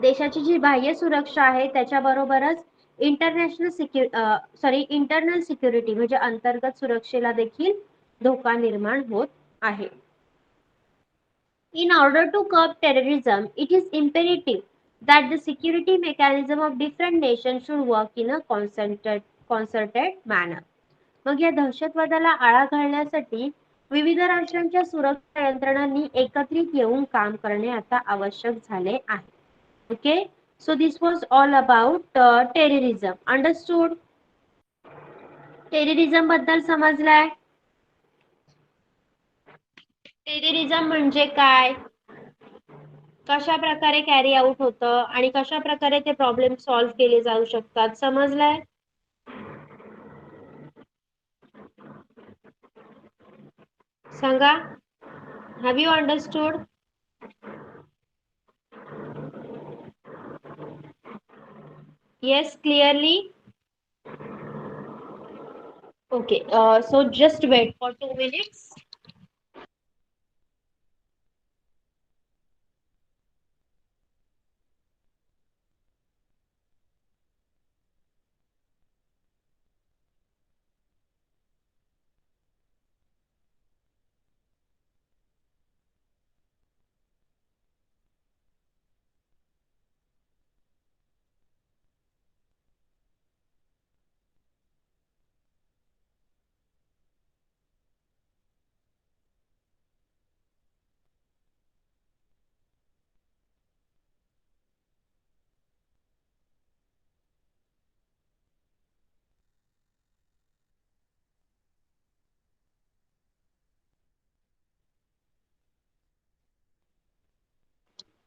देशाची जी बाह्य सुरक्षा आहे त्याच्याबरोबरच इंटरनल सिक्युरिटी म्हणजे अंतर्गत सुरक्षेला देखील धोका निर्माण होत आहे. In order to curb terrorism, it is imperative that the security mechanism of different nations should work in a concerted manner. मग या दहशतवादाला आळा घालण्यासाठी विविध राष्ट्रांच्या सुरक्षा यंत्रणांनी एकत्रित येऊन काम करणे आता आवश्यक झाले आहे. Okay, so this was all about terrorism. Understood? Terrorism बद्दल समजलाय? टेररिझम म्हणजे काय, कशा प्रकारे कॅरी आउट होतं आणि कशा प्रकारे ते प्रॉब्लेम सॉल्व्ह केले जाऊ शकतात, समजलंय? सांगा. Have you understood? Yes, clearly. Okay, so just wait for 2 minutes.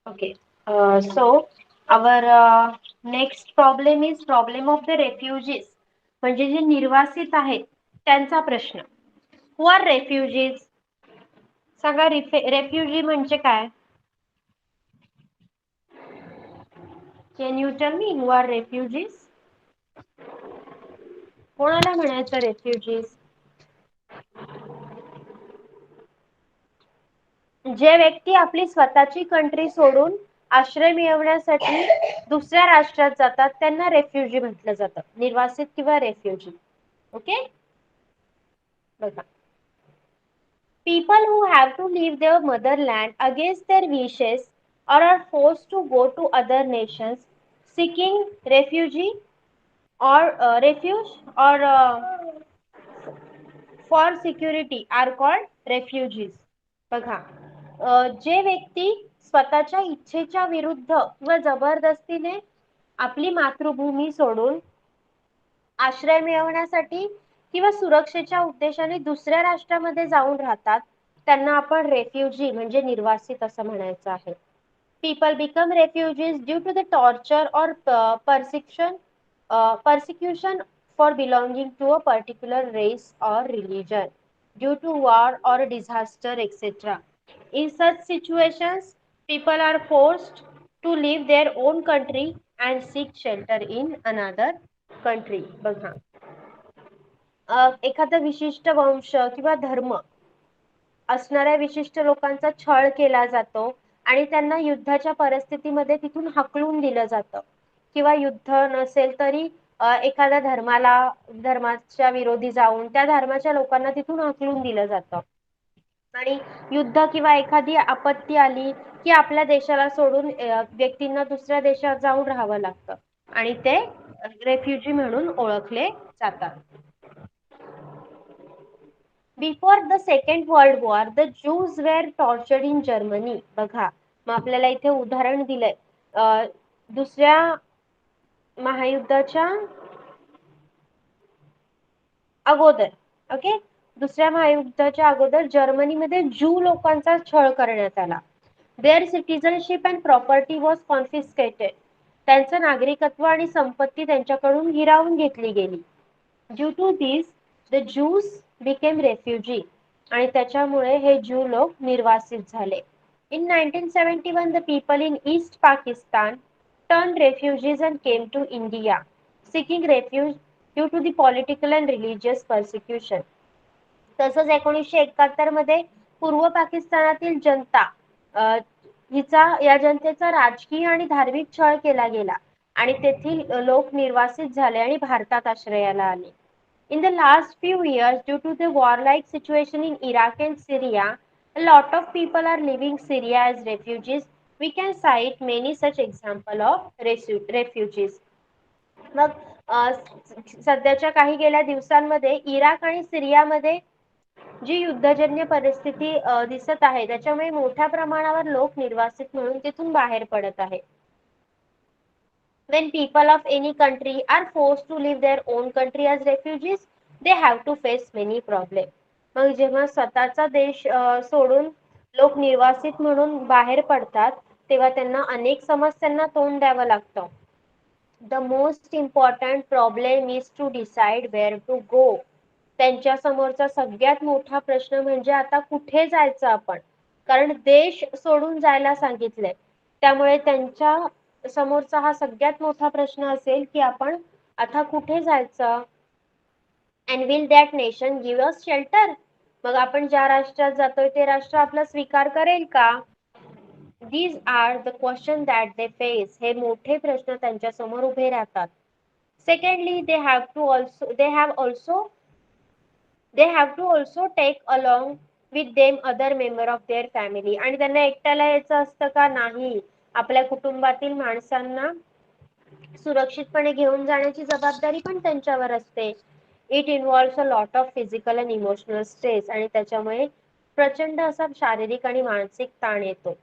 Okay, so our next problem is problem of the refugees. म्हणजे जे निर्वासित आहेत त्यांचा प्रश्न. Who are refugees? सांगा, रेफ्युजी म्हणजे काय? Can you tell me who are refugees? कोणाला म्हणायचं रेफ्युजीज? जे व्यक्ती आपली स्वतःची कंट्री सोडून आश्रय मिळवण्यासाठी दुसऱ्या राष्ट्रात जातात त्यांना रेफ्युजी म्हटलं जातं, निर्वासित किंवा रेफ्युजी. ओके, बघा. People who have to leave their motherland against their wishes or are forced to go to other nations seeking refuge or for security are called refugees. बघा, जे व्यक्ती स्वतःच्या इच्छेच्या विरुद्ध किंवा जबरदस्तीने आपली मातृभूमी सोडून आश्रय मिळवण्यासाठी किंवा सुरक्षेच्या उद्देशाने दुसऱ्या राष्ट्रामध्ये जाऊन राहतात त्यांना आपण रेफ्युजी म्हणजे निर्वासित असं म्हणायचं आहे. People become refugees due to the torture or persecution for belonging to a particular race or religion, due to war or disaster, etc. In such situations, people are forced to leave their own country and seek shelter in another country. बघा, एखादा विशिष्ट वंश किंवा धर्म असणाऱ्या विशिष्ट लोकांचा छळ केला जातो आणि त्यांना युद्धाच्या परिस्थितीमध्ये तिथून हाकलून दिलं जातं, किंवा युद्ध नसेल तरी एखाद्या धर्माच्या विरोधी जाऊन त्या धर्माच्या लोकांना तिथून हाकलून दिलं जातं. आणि युद्ध किंवा एखादी आपत्ती आली की आपल्या देशाला सोडून व्यक्तींना दुसऱ्या देशात जाऊन राहावं लागतं आणि ते रेफ्युजी म्हणून ओळखले जातात. Before the second world war the ज्यूज वेर टॉर्चर्ड इन जर्मनी. बघा, मग आपल्याला इथे उदाहरण दिलंय दुसऱ्या महायुद्धाच्या अगोदर. ओके, दुसऱ्या महायुद्धाच्या अगोदर जर्मनीमध्ये ज्यू लोकांचा छळ करण्यात आला. Their citizenship and property was confiscated. त्यांचं नागरिकत्व आणि संपत्ती त्यांच्याकडून हिरावून घेतली गेली. Due to this the Jews became refugee. आणि त्याच्यामुळे हे ज्यू लोक निर्वासित झाले. In 1971 the people in East Pakistan turned refugees and came to India, seeking refuge due to the political and religious persecution. तसंच 1971 मध्ये पूर्व पाकिस्तानातील जनता या जनतेचा राजकीय आणि धार्मिक छळ केला गेला आणि तेथील लोक निर्वासित झाले आणि भारतात आश्रयाला आले. In the last few years, due to the warlike situation in Iraq and Syria, a lot of people are leaving Syria as refugees. We can cite many such example of refugees. मग सध्याच्या काही गेल्या दिवसांमध्ये Iraq आणि सिरियामध्ये जी युद्धजन्य परिस्थिती दिसत आहे त्याच्यामुळे मोठ्या प्रमाणावर लोक निर्वासित म्हणून तिथून बाहेर पडत आहे. When people of any country are forced to leave their own country as refugees, they have to face many problems. मग जेव्हा स्वतःचा देश सोडून लोक निर्वासित म्हणून बाहेर पडतात तेव्हा त्यांना अनेक समस्यांना तोंड द्यावं लागतं. The most important problem is to decide where to go. त्यांच्या समोरचा सगळ्यात मोठा प्रश्न म्हणजे आता कुठे जायचं आपण, कारण देश सोडून जायला सांगितलंय. त्यामुळे त्यांच्या समोरचा हा सगळ्यात मोठा प्रश्न असेल की आपण आता कुठे जायचं. And will that nation give us shelter. मग आपण ज्या राष्ट्रात जातोय ते राष्ट्र आपला स्वीकार करेल का. These are the questions that they face. हे मोठे प्रश्न त्यांच्या समोर उभे राहतात. Secondly, they have to also take along with them other member of their family. आणि त्यांना एकट्याला यायचं असतं का. नाही, आपल्या कुटुंबातील माणसांना सुरक्षितपणे घेऊन जाण्याची जबाबदारी पण त्यांच्यावर असते. It involves a lot of physical and emotional stress. आणि त्याच्यामुळे प्रचंड असा शारीरिक आणि मानसिक ताण येतो.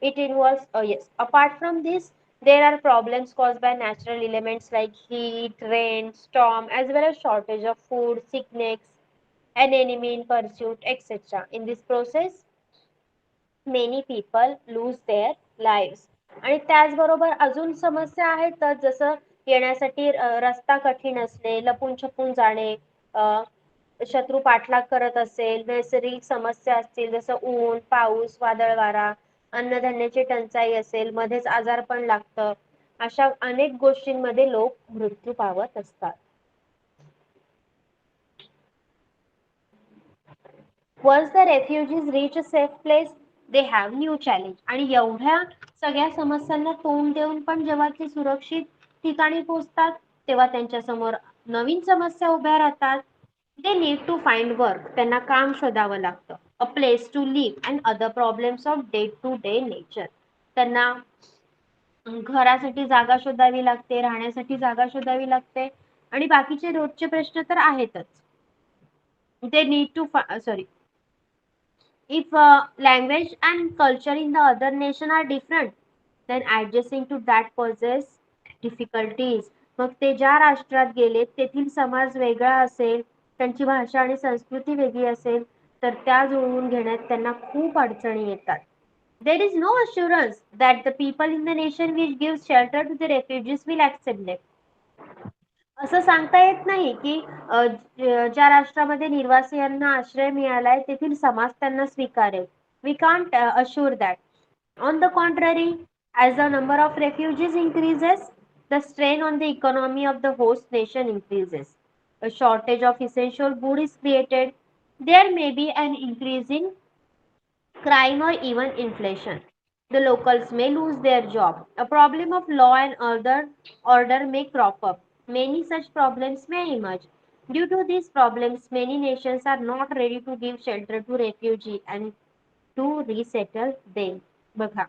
It involves, yes, apart from this, there are problems caused by natural elements like heat, rain, storm, as well as shortage of food, sickness, an enemy in pursuit, etc. In this process, many people lose their lives. आणि त्याचबरोबर अजून समस्या आहेत जसं येण्यासाठी रस्ता कठीण असणे, लपून छपून जाणे, शत्रू पाठलाग करत असेल, नैसर्गिक समस्या असतील जसं ऊन, पाऊस, वादळ वारा, अन्नधान्याची टंचाई असेल, मध्येच आजार पण लागतं, अशा अनेक गोष्टींमध्ये लोक मृत्यू पावत असतात. Once the refugees reach a safe place, they have new challenge. आणि एवढ्या सगळ्या समस्यांना तोंड देऊन पण जेव्हा ते सुरक्षित ठिकाणी पोहोचतात तेव्हा त्यांच्या समोर नवीन समस्या उभ्या राहतात. They need to find work. त्यांना काम शोधावं लागतं. A place to live and other problems of day to day nature. त्यांना घरासाठी जागा शोधावी लागते, राहण्यासाठी जागा शोधावी लागते आणि बाकीचे रोजचे प्रश्न तर आहेतच. They need to sorry. If language and culture in the other nation are different, then adjusting to that poses difficulties. मग ते ज्या राष्ट्रात गेले तेथील समाज वेगळा असेल, त्यांची भाषा आणि संस्कृती वेगळी असेल, तर त्या जुळवून घेण्यात त्यांना खूप अडचणी येतात. There is no assurance that the people in the nation which gives shelter to the refugees will accept them. असं सांगता येत नाही की ज्या राष्ट्रामध्ये निर्वासितांना आश्रय मिळालाय तेथील समाज त्यांना स्वीकारेल. We can't assure that. On the contrary, as the number of refugees increases, the strain on the economy of the host nation increases. A shortage of essential food is created. There may be an increase in crime or even inflation. The locals may lose their job. A problem of law and order may crop up. Many such problems may emerge. Due to these problems, many nations are not ready to give shelter to refugees and to resettle them. बघा,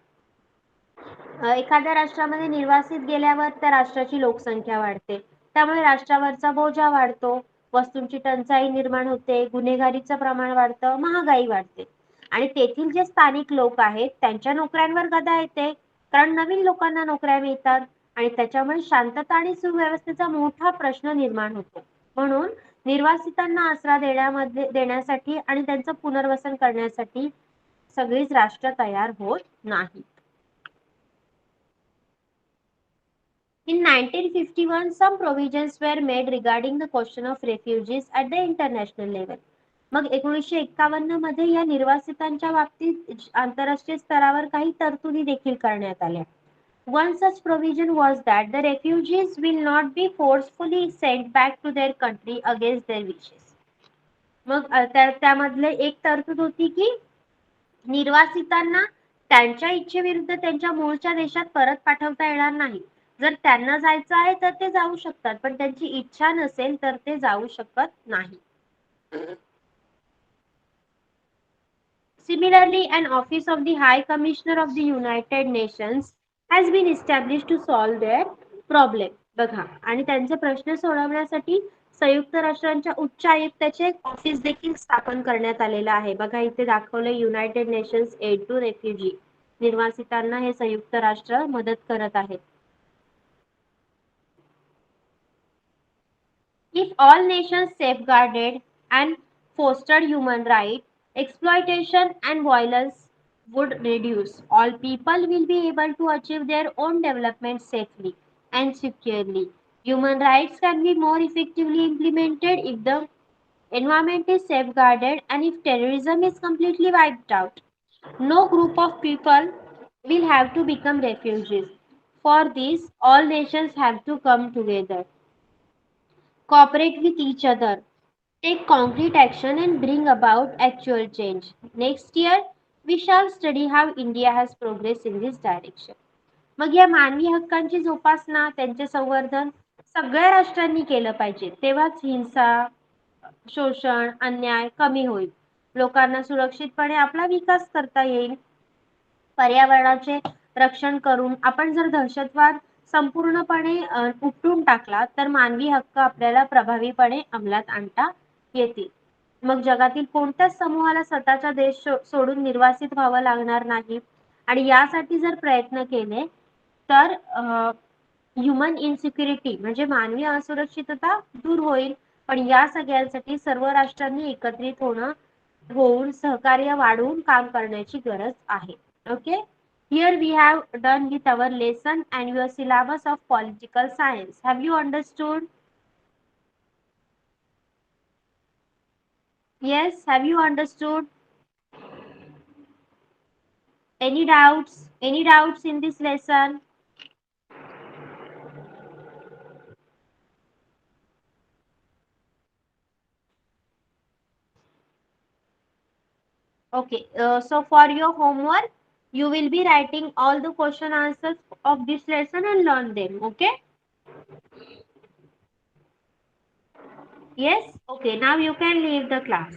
एखाद्या राष्ट्रामध्ये निर्वासित गेल्यावर त्या राष्ट्राची लोकसंख्या वाढते, त्यामुळे राष्ट्रावरचा बोजा वाढतो, वस्तूंची टंचाई निर्माण होते, गुन्हेगारीचं प्रमाण वाढतं, महागाई वाढते आणि तेथील जे स्थानिक लोक आहेत त्यांच्या नोकऱ्यांवर गदा येते, कारण नवीन लोकांना नोकऱ्या मिळतात आणि त्याच्यामुळे शांतता आणि सुव्यवस्थेचा मोठा प्रश्न निर्माण होतो. म्हणून निर्वासितांना आसरा देण्यासाठी आणि त्यांचं पुनर्वसन करण्यासाठी सगळीच राष्ट्र तयार होत नाहीत. In 1951, some provisions were made regarding the question of refugees at the international level. मग 1951 मध्ये या निर्वासितांच्या बाबतीत आंतरराष्ट्रीय स्तरावर काही तरतुदी देखील करण्यात आल्या. One such provision was that the refugees will not be forcefully sent back to their country against their wishes. मग त्यामधले एक तरतूद होती की निर्वासितांना त्यांच्या इच्छेविरुद्ध त्यांच्या मूळच्या देशात परत पाठवता येणार नाही. जर त्यांना जायचं आहे तर ते जाऊ शकतात, पण त्यांची इच्छा नसेल तर ते जाऊ शकत नाही. Similarly, an office of the High Commissioner of the United Nations has been established to solve their problem. बघा, आणि त्यांचे प्रश्न सोडवण्यासाठी संयुक्त राष्ट्रांच्या उच्च आयुक्ताचे एक ऑफिस देखील स्थापन करण्यात आलेलं आहे. बघा इथे दाखवलं United Nations aid to refugee. निर्वासितांना हे संयुक्त राष्ट्र मदत करत आहेत. If all nations safeguarded and fostered human rights, exploitation and violence would reduce. All people will be able to achieve their own development safely and securely. Human rights can be more effectively implemented if the environment is safeguarded and if terrorism is completely wiped out. No group of people will have to become refugees. For this, all nations have to come together, cooperate with each other, take concrete action and bring about actual change. Next year, we shall study how India has progressed in this direction. मग या मानवी हक्कांची जोपासना, त्यांचे संवर्धन सगळ्या राष्ट्रांनी केलं पाहिजे. तेव्हाच हिंसा, शोषण, अन्याय कमी होईल. लोकांना सुरक्षितपणे आपला विकास करता येईल. पर्यावरणाचे रक्षण करून आपण जर दहशतवाद संपूर्णपणे उपटून टाकला तर मानवी हक्क आपल्याला प्रभावीपणे अंमलात आणता येतील. मग जगातील कोणत्याच समूहाला स्वतःचा देश सोडून निर्वासित व्हावं लागणार नाही. आणि यासाठी जर प्रयत्न केले तर ह्युमन इन्सिक्युरिटी म्हणजे मानवी असुरक्षितता दूर होईल. पण या सगळ्यांसाठी सर्व राष्ट्रांनी एकत्रित होऊन सहकार्य वाढवून काम करण्याची गरज आहे. Okay, here we have done with our lesson and your syllabus of political science. Have you understood? Yes, have you understood? Any doubts? Any doubts in this lesson? Okay, so for your homework, you will be writing all the question answers of this lesson and learn them. Okay? Yes? Okay, now you can leave the class.